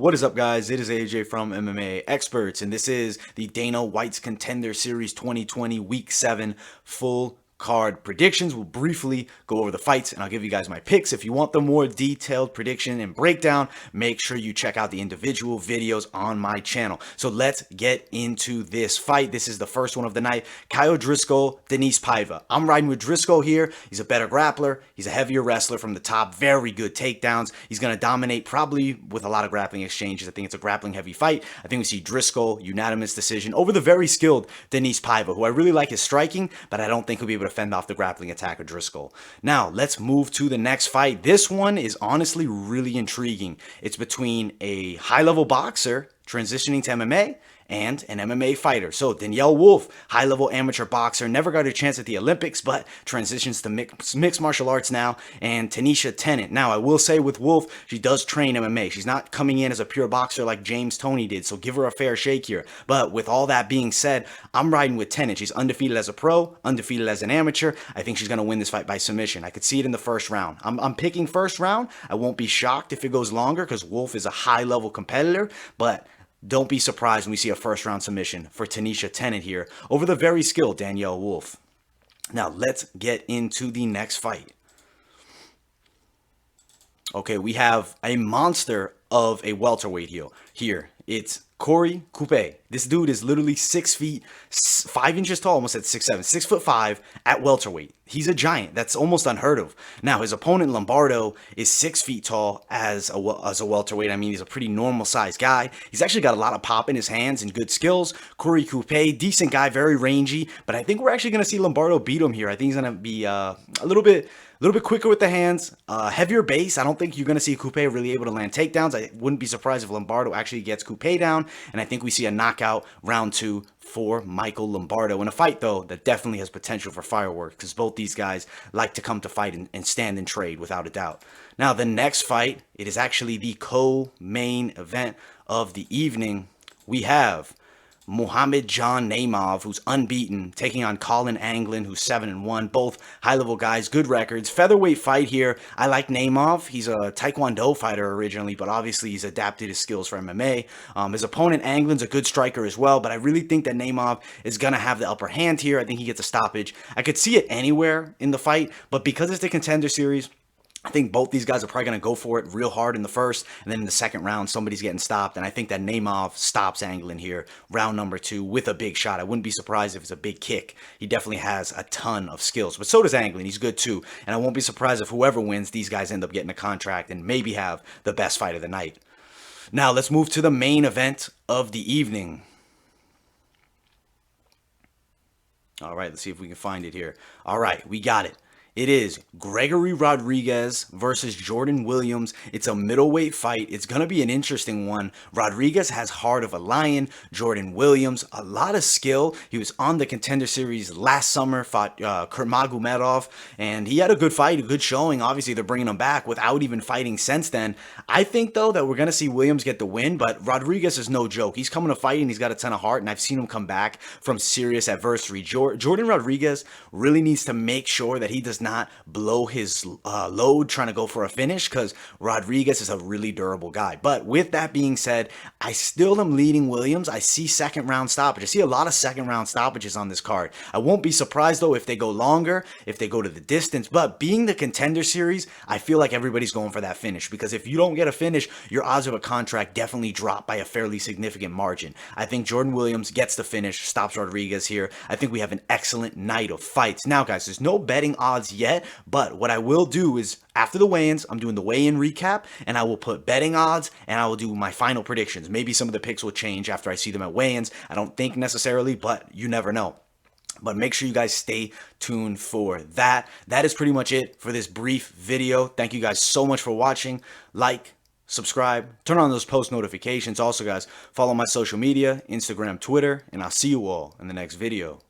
What is up, guys? It is AJ from MMA Experts, and this is the Dana White's Contender Series 2020 Week 7 full card predictions. We'll briefly go over the fights, and I'll give you guys my picks. If you want the more detailed prediction and breakdown, make sure you check out the individual videos on my channel. So let's get into this fight. This is the first one of the night. Kyle Driscoll, Denise Paiva. I'm riding with Driscoll here. He's a better grappler. He's a heavier wrestler from the top. Very good takedowns. He's going to dominate probably with a lot of grappling exchanges. I think it's a grappling heavy fight. I think we see Driscoll, unanimous decision over the very skilled Denise Paiva, who I really like his striking, but I don't think he'll be able to fend off the grappling attack of Driscoll. Now, let's move to the next fight. This one is honestly really intriguing. It's between a high-level boxer transitioning to MMA and an MMA fighter. So Danielle Wolf, high-level amateur boxer, never got a chance at the Olympics, but transitions to mixed martial arts now, and Tanisha Tenant. Now, I will say with Wolf, she does train MMA. She's not coming in as a pure boxer like James Toney did, so give her a fair shake here. But with all that being said, I'm riding with Tenant. She's undefeated as a pro, undefeated as an amateur. I think she's going to win this fight by submission. I could see it in the first round. I'm picking first round. I won't be shocked if it goes longer because Wolf is a high-level competitor, but don't be surprised when we see a first-round submission for Tanisha Tenant here over the very skilled Danielle Wolf. Now, let's get into the next fight. Okay, we have a monster of a welterweight here. It's Coupe. This dude is literally 6 feet 5 inches tall, almost at 6'7", 6'5" at welterweight. He's a giant. That's almost unheard of. Now, his opponent Lombardo is 6 feet tall as a welterweight. I mean, he's a pretty normal sized guy. He's actually got a lot of pop in his hands and good skills. Coupe, decent guy, very rangy, but I think we're actually going to see Lombardo beat him here. I think he's going to be a little bit quicker with the hands, heavier base. I don't think you're going to see Coupe really able to land takedowns. I wouldn't be surprised if Lombardo actually gets Coupe down, and I think we see a knockout round 2 for Michael Lombardo in a fight, though, that definitely has potential for fireworks because both these guys like to come to fight and stand and trade without a doubt. Now, the next fight, it is actually the co-main event of the evening. We have Mohamed Naimov, who's unbeaten, taking on Colin, who's 7-1. Both high-level guys, good records. Featherweight fight here. I like Naimov. He's a Taekwondo fighter originally, but obviously he's adapted his skills for MMA. His opponent, Anglin's a good striker as well, but I really think that Naimov is going to have the upper hand here. I think he gets a stoppage. I could see it anywhere in the fight, but because it's the Contender Series, I think both these guys are probably going to go for it real hard in the first, and then in the second round, somebody's getting stopped. And I think that Naimov stops Anglin here, round number 2, with a big shot. I wouldn't be surprised if it's a big kick. He definitely has a ton of skills, but so does Anglin. He's good too. And I won't be surprised if whoever wins, these guys end up getting a contract and maybe have the best fight of the night. Now, let's move to the main event of the evening. All right, let's see if we can find it here. All right, we got it. It is Gregory Rodriguez versus Jordan Williams. It's a middleweight fight. It's going to be an interesting one. Rodriguez has heart of a lion. Jordan Williams, a lot of skill. He was on the Contender Series last summer, fought Kurmagomedov, and he had a good fight, a good showing. Obviously, they're bringing him back without even fighting since then. I think, though, that we're going to see Williams get the win, but Rodriguez is no joke. He's coming to fight, and he's got a ton of heart, and I've seen him come back from serious adversity. Jordan Rodriguez really needs to make sure that he does not blow his load trying to go for a finish because Rodriguez is a really durable guy. But with that being said, I still am leading Williams. I see second round stoppage. I see a lot of second round stoppages on this card. I won't be surprised though if they go longer, if they go to the distance, but being the Contender Series, I feel like everybody's going for that finish because if you don't get a finish, your odds of a contract definitely drop by a fairly significant margin. I think Jordan Williams gets the finish, stops Rodriguez here. I think we have an excellent night of fights. Now guys, there's no betting odds yet, but what I will do is after the weigh-ins, I'm doing the weigh-in recap, and I will put betting odds, and I will do my final predictions. Maybe some of the picks will change after I see them at weigh-ins. I don't think necessarily, but you never know. But make sure you guys stay tuned for that. That is pretty much it for this brief video. Thank you guys so much for watching. Like, subscribe, turn on those post notifications. Also, guys, follow my social media, Instagram, Twitter, and I'll see you all in the next video.